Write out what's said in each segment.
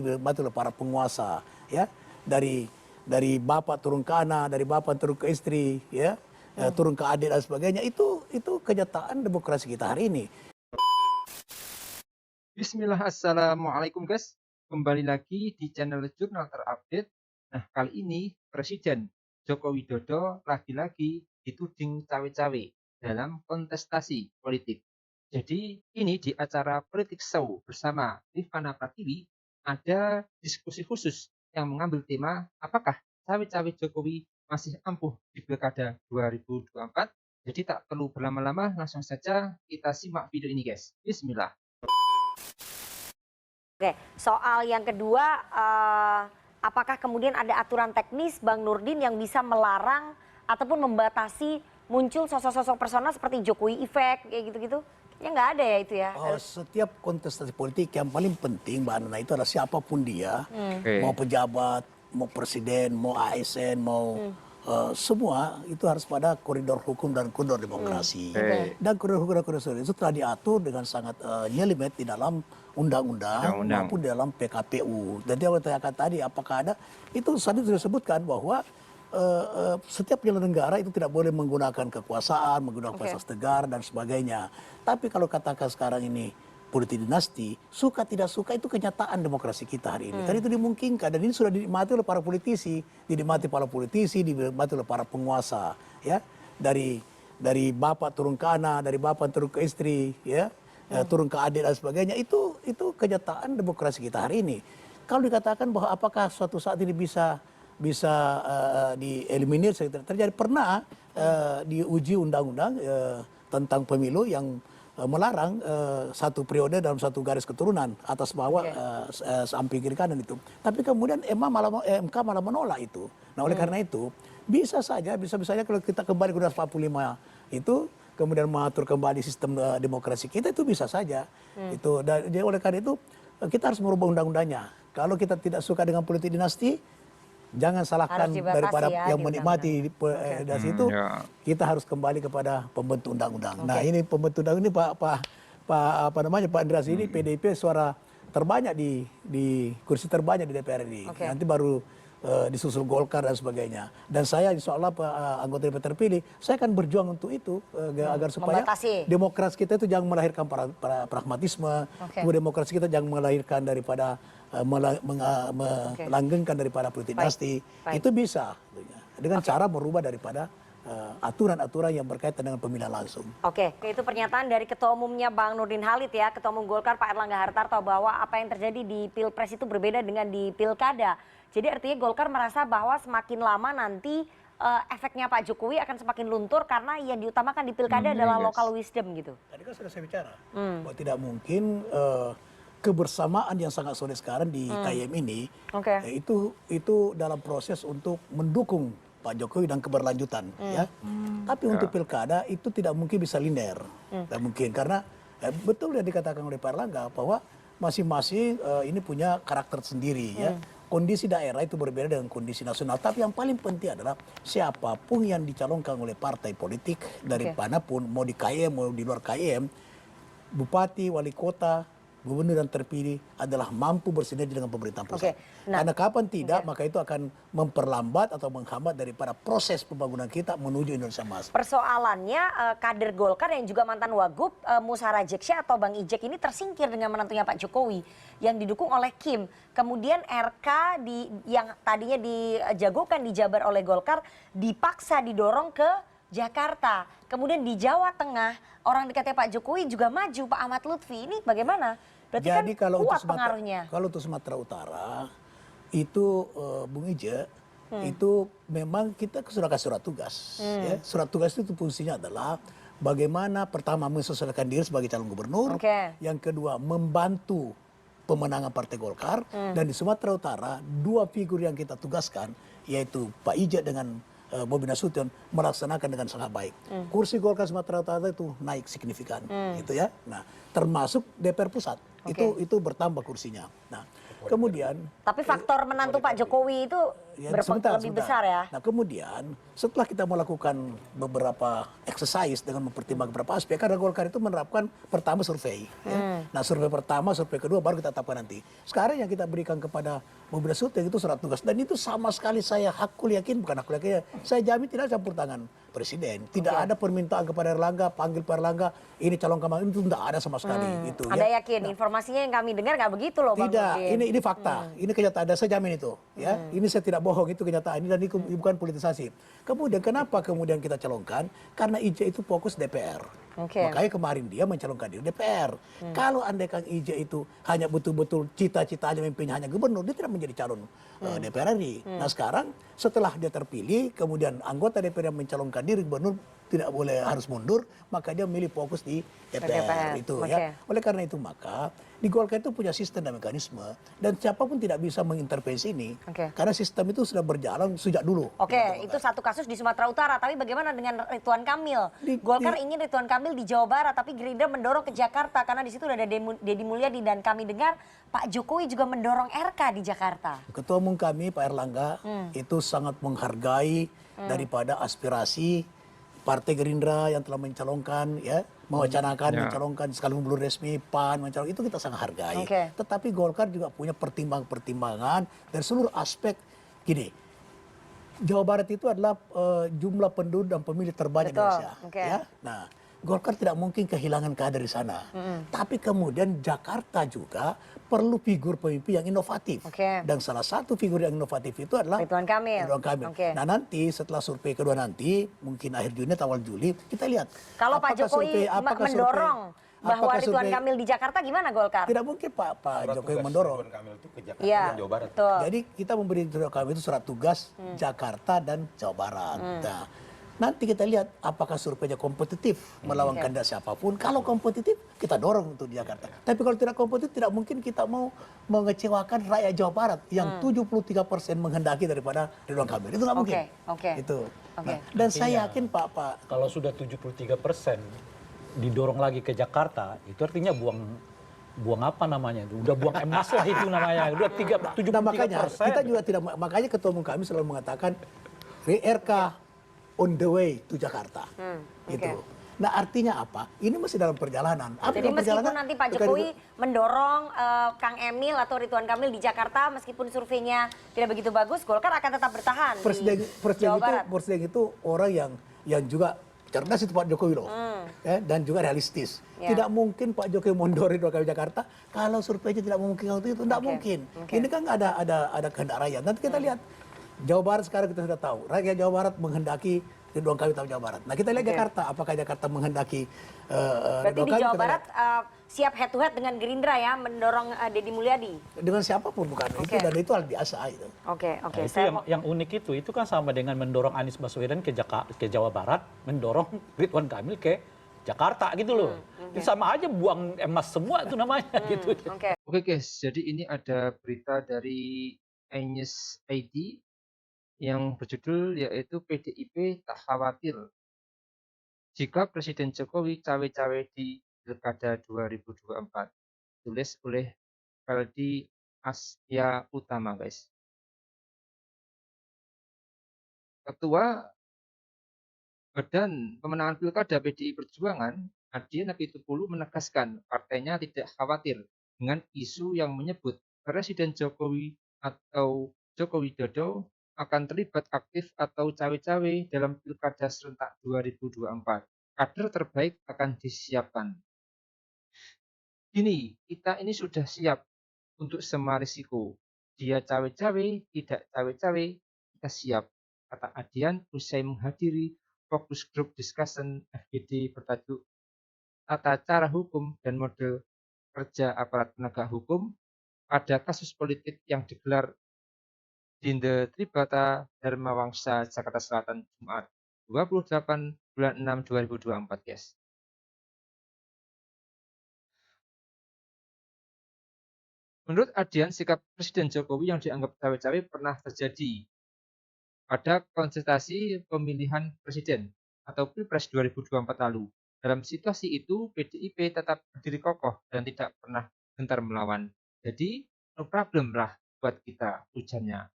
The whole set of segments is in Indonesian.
Betul para penguasa ya, dari bapak turun ke anak, dari bapak turun ke istri ya, turun ke adik dan sebagainya, itu kenyataan demokrasi kita hari ini. Bismillah, assalamualaikum guys. Kembali lagi di channel Jurnal Terupdate. Nah, kali ini Presiden Joko Widodo lagi-lagi dituding cawe-cawe dalam kontestasi politik. Jadi ini di acara Politik Show bersama Rifana Pratiwi ada diskusi khusus yang mengambil tema apakah cawe-cawe Jokowi masih ampuh di Pilkada 2024. Jadi tak perlu berlama-lama, langsung saja kita simak video ini guys. Bismillah. Oke, soal yang kedua, apakah kemudian ada aturan teknis Bang Nurdin yang bisa melarang ataupun membatasi muncul sosok-sosok personal seperti Jokowi Effect kayak gitu-gitu? Ya nggak ada ya itu ya? Setiap kontestasi politik yang paling penting Mbak Nana itu adalah siapapun dia, mau pejabat, mau presiden, mau ASN, mau semua itu harus pada koridor hukum dan koridor demokrasi. Dan koridor hukum dan koridor itu telah diatur dengan sangat nyelimet di dalam undang-undang maupun di dalam PKPU. Dan dia bertanyakan tadi apakah ada, itu tadi sudah disebutkan bahwa setiap penyelenggara negara itu tidak boleh menggunakan kekuasaan, menggunakan fasilitas negara dan sebagainya. Tapi kalau katakan sekarang ini politik dinasti, suka tidak suka itu kenyataan demokrasi kita hari ini. Karena itu dimungkinkan dan ini sudah dinikmati oleh para politisi, dinikmati oleh para penguasa, ya. Dari bapak turun ke anak, dari bapak turun ke istri, ya, turun ke adik dan sebagainya. Itu kenyataan demokrasi kita hari ini. Kalau dikatakan bahwa apakah suatu saat ini bisa dieliminir, terjadi pernah diuji undang-undang tentang pemilu yang melarang satu periode dalam satu garis keturunan atas bawah samping kiri kanan itu. Tapi kemudian MK malah menolak itu. Nah oleh karena itu bisa saja kalau kita kembali ke Undang 45 itu kemudian mengatur kembali sistem demokrasi kita itu bisa saja. Itu dan oleh karena itu kita harus merubah undang-undangnya. Kalau kita tidak suka dengan politik dinasti, jangan salahkan daripada yang menikmati dari situ. Kita harus kembali kepada pembentuk undang-undang. Nah ini pembentuk undang ini Pak Andreas ini PDIP suara terbanyak di kursi terbanyak di DPR ini. Nanti baru disusul Golkar dan sebagainya. Dan saya insya Allah anggota DPR terpilih, saya akan berjuang untuk itu agar supaya demokrasi kita itu jangan melahirkan para pragmatisme, demokrasi kita jangan melahirkan daripada melanggengkan daripada politik dinasti. Itu bisa dengan cara merubah daripada aturan-aturan yang berkaitan dengan pemilihan langsung. Oke, itu pernyataan dari Ketua Umumnya Bang Nurdin Halid ya, Ketua Umum Golkar Pak Erlangga Hartarto, bahwa apa yang terjadi di Pilpres itu berbeda dengan di Pilkada. Jadi artinya Golkar merasa bahwa semakin lama nanti efeknya Pak Jokowi akan semakin luntur karena yang diutamakan di Pilkada adalah local wisdom gitu. Tadi kan sudah saya bicara, bahwa tidak mungkin kebersamaan yang sangat solid sekarang di KIM ini itu dalam proses untuk mendukung Pak Jokowi dan keberlanjutan, ya. Tapi untuk pilkada itu tidak mungkin bisa linear, tidak mungkin karena betul yang dikatakan oleh Pak Erlangga bahwa masing-masing ini punya karakter sendiri, ya. Kondisi daerah itu berbeda dengan kondisi nasional. Tapi yang paling penting adalah siapapun yang dicalonkan oleh partai politik dari manapun, mau di KIM mau di luar KIM, bupati, wali kota, gubernur dan terpilih adalah mampu bersinergi dengan pemerintahan pusat. Karena kapan tidak, maka itu akan memperlambat atau menghambat daripada proses pembangunan kita menuju Indonesia Emas. Persoalannya kader Golkar yang juga mantan Wagub Musara Jeksya atau Bang Ijek ini tersingkir dengan menantunya Pak Jokowi yang didukung oleh Kim. Kemudian RK yang tadinya dijagokan di Jabar oleh Golkar dipaksa didorong ke Jakarta. Kemudian di Jawa Tengah orang dekatnya Pak Jokowi juga maju, Pak Ahmad Lutfi. Ini bagaimana? Berarti jadi kan kalau kuat pengaruhnya. Kalau untuk Sumatera Utara itu Bung Ije itu memang kita sudah kasih surat tugas. Ya. Surat tugas itu fungsinya adalah bagaimana pertama menyesuaikan diri sebagai calon gubernur, yang kedua membantu pemenangan Partai Golkar, dan di Sumatera Utara dua figur yang kita tugaskan yaitu Pak Ije dengan Bobi Nasution melaksanakan dengan sangat baik. Kursi Golkar Sumatera Utara itu naik signifikan, gitu ya. Nah, termasuk DPR pusat itu bertambah kursinya. Nah, kemudian. Tapi faktor menantu Pak Jokowi itu Ya, sebentar, lebih sebentar. besar ya. Nah, kemudian setelah kita melakukan beberapa exercise dengan mempertimbangkan beberapa aspek, karena Golkar itu menerapkan pertama survei. Ya. Nah, survei pertama, survei kedua baru kita tetapkan nanti. Sekarang yang kita berikan kepada mobil syuting itu surat tugas. Dan itu sama sekali saya hakul yakin, bukan hakul yakin, saya jamin tidak campur tangan Presiden. Tidak ada permintaan kepada Erlangga, panggil Pak Erlangga, ini calon kemarin itu tidak ada sama sekali. Gitu, Anda ya. yakin informasinya yang kami dengar nggak begitu loh Bang Tidak, Nurdin? ini fakta, ini kenyataan, dan saya jamin itu, ya. Ini saya tidak bohong, itu kenyataan ini dan ini bukan politisasi. Kemudian kenapa kemudian kita calonkan? Karena IJ itu fokus DPR. Oke. Makanya kemarin dia mencalonkan diri DPR. Kalau andai Kang IJ itu hanya betul-betul cita-citanya mimpinya hanya gubernur, dia tidak menjadi calon DPR RI. Nah sekarang setelah dia terpilih, kemudian anggota DPR yang mencalonkan diri gubernur tidak boleh harus mundur, maka dia memilih fokus di DPR itu ya. Oleh karena itu maka di Golkar itu punya sistem dan mekanisme dan siapapun tidak bisa mengintervensi ini karena sistem itu sudah berjalan sejak dulu. Oke, itu satu kasus di Sumatera Utara. Tapi bagaimana dengan Ridwan Kamil? Golkar ingin Ridwan Kamil di Jawa Barat, tapi Gerindra mendorong ke Jakarta karena di situ ada Deddy Mulyadi dan kami dengar Pak Jokowi juga mendorong RK di Jakarta. Ketua umum kami Pak Erlangga itu sangat menghargai daripada aspirasi Partai Gerindra yang telah mencalonkan, ya, mewacanakan, mencalonkan sekalipun belum resmi PAN mencalonkan, itu kita sangat hargai. Tetapi Golkar juga punya pertimbangan-pertimbangan dari seluruh aspek. Gini, Jawa Barat itu adalah jumlah penduduk dan pemilih terbanyak di Indonesia. Ya? Nah, Golkar tidak mungkin kehilangan kader di sana. Tapi kemudian Jakarta juga perlu figur pemimpin yang inovatif. Dan salah satu figur yang inovatif itu adalah Ridwan Kamil. Nah nanti setelah survei kedua nanti, mungkin akhir Juni atau awal Juli, kita lihat. Kalau Pak Jokowi mendorong bahwa Ridwan Kamil di Jakarta, gimana Golkar? Tidak mungkin Pak Jokowi mendorong. Ridwan Kamil itu ke Jakarta Iya, dan Jawa Barat. Jadi kita memberi Ridwan Kamil itu surat tugas Jakarta dan Jawa Barat. Nah, nanti kita lihat apakah surveinya kompetitif melawan kandidat siapapun. Kalau kompetitif, kita dorong untuk di Jakarta. Tapi kalau tidak kompetitif, tidak mungkin kita mau mengecewakan rakyat Jawa Barat yang 73% menghendaki daripada Ridwan Kamil. Itu nggak mungkin. Itu. Nah, dan saya yakin Pak. Kalau sudah 73% didorong lagi ke Jakarta, itu artinya buang apa namanya? Udah buang emas lah itu namanya. Udah 73%. Nah, makanya kita juga tidak, makanya ketua umum kami selalu mengatakan RK on the way to Jakarta. Gitu. Nah artinya apa? Ini masih dalam perjalanan. Jadi meskipun nanti Pak Jokowi mendorong Kang Emil atau Ridwan Kamil di Jakarta, meskipun surveinya tidak begitu bagus, Golkar akan tetap bertahan di Jawa Barat. Presiden itu orang yang juga cerdas itu Pak Jokowi loh. Dan juga realistis. Tidak mungkin Pak Jokowi mundur Ridwan Kamil Jakarta kalau surveinya tidak memungkinkan itu. Tidak mungkin. Ini kan ada kehendak rakyat. Nanti kita lihat. Jawa Barat sekarang kita sudah tahu, rakyat Jawa Barat menghendaki Ridwan Kamil tahu Jawa Barat. Nah kita lihat Jakarta, apakah Jakarta menghendaki berarti di Jawa Barat siap head to head dengan Gerindra ya, mendorong Deddy Mulyadi? Dengan siapapun bukan, itu dan itu hal biasa itu. Nah, itu yang unik itu kan sama dengan mendorong Anies Baswedan ke Jawa Barat, mendorong Ridwan Kamil ke Jakarta gitu loh. Itu sama aja buang emas semua itu namanya gitu. Oke guys, jadi ini ada berita dari Agnes ID yang berjudul yaitu PDIP tak khawatir jika Presiden Jokowi cawe-cawe di Pilkada 2024. Tulis oleh Feldi Asya Utama, guys. Ketua Badan Pemenangan Pilkada PDI Perjuangan, Adian Apitupulu menegaskan partainya tidak khawatir dengan isu yang menyebut Presiden Jokowi atau Joko Widodo akan terlibat aktif atau cawe-cawe dalam Pilkada serentak 2024. Kader terbaik akan disiapkan. Gini, kita ini sudah siap untuk semua risiko. Dia cawe-cawe, tidak cawe-cawe, kita siap. Kata Adian usai menghadiri Focus Group Discussion FGD bertajuk Tata Cara Hukum dan Model Kerja Aparat Penegak Hukum pada kasus politik yang digelar di The Tribata Dharma Wangsa, Jakarta Selatan, Jumat 28 bulan 6 2024, guys. Menurut Adian, sikap Presiden Jokowi yang dianggap cawe-cawe pernah terjadi pada kontestasi pemilihan presiden atau Pilpres 2024 lalu. Dalam situasi itu, PDIP tetap berdiri kokoh dan tidak pernah gentar melawan. Jadi, no problem lah buat kita, ujarnya.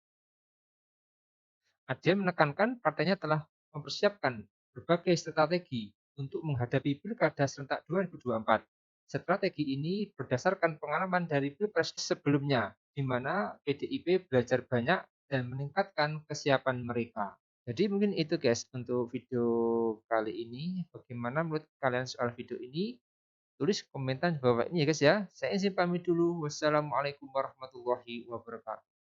Dia menekankan partainya telah mempersiapkan berbagai strategi untuk menghadapi Pilkada serentak 2024. Strategi ini berdasarkan pengalaman dari Pilpres sebelumnya, di mana PDIP belajar banyak dan meningkatkan kesiapan mereka. Jadi mungkin itu guys untuk video kali ini. Bagaimana menurut kalian soal video ini? Tulis komentar di bawah ini ya guys ya. Saya izin pamit dulu. Wassalamualaikum warahmatullahi wabarakatuh.